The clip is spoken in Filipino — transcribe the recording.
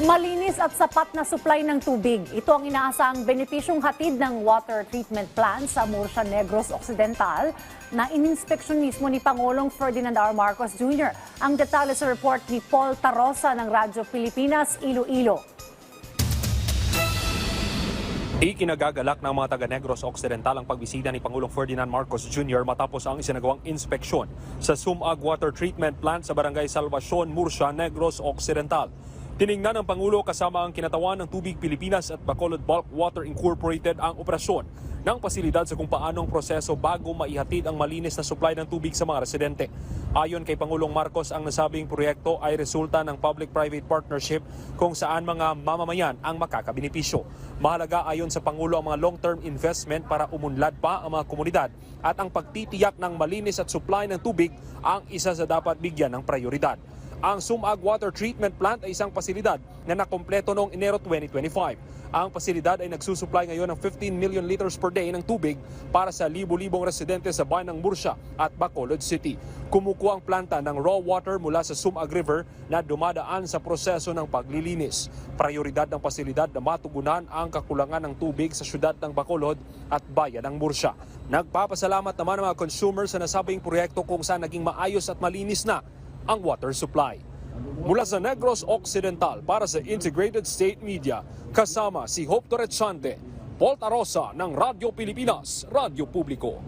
Malinis at sapat na supply ng tubig. Ito ang inaasahang benepisyong hatid ng water treatment plant sa Murcia Negros Occidental na ininspeksyon mismo ni Pangulong Ferdinand R. Marcos Jr. Ang detalye sa report ni Paul Tarosa ng Radyo Pilipinas, Iloilo. Ikinagagalak ng mga taga Negros Occidental ang pagbisita ni Pangulong Ferdinand Marcos Jr. matapos ang isinagawang inspeksyon sa Sumag Water Treatment Plant sa Barangay Salvacion, Murcia, Negros Occidental. Tiningnan ng Pangulo kasama ang kinatawan ng Tubig Pilipinas at Bacolod Bulk Water Incorporated ang operasyon ng pasilidad sa kung paanong proseso bago maihatid ang malinis na supply ng tubig sa mga residente. Ayon kay Pangulong Marcos, ang nasabing proyekto ay resulta ng public-private partnership kung saan mga mamamayan ang makakabenepisyo. Mahalaga ayon sa Pangulo ang mga long-term investment para umunlad pa ang mga komunidad at ang pagtitiyak ng malinis at supply ng tubig ang isa sa dapat bigyan ng prioridad. Ang Sumag Water Treatment Plant ay isang pasilidad na nakompleto noong Enero 2025. Ang pasilidad ay nagsusupply ngayon ng 15 million liters per day ng tubig para sa libo-libong residente sa bayan ng Murcia at Bacolod City. Kumukuha ang planta ng raw water mula sa Sumag River na dumadaan sa proseso ng paglilinis. Prioridad ng pasilidad na matugunan ang kakulangan ng tubig sa syudad ng Bacolod at bayan ng Murcia. Nagpapasalamat naman ang mga consumers sa nasabing proyekto kung saan naging maayos at malinis na ang water supply. Mula sa Negros Occidental para sa Integrated State Media, kasama si Hope Torrechante, Paul Tarosa ng Radyo Pilipinas, Radyo Publiko.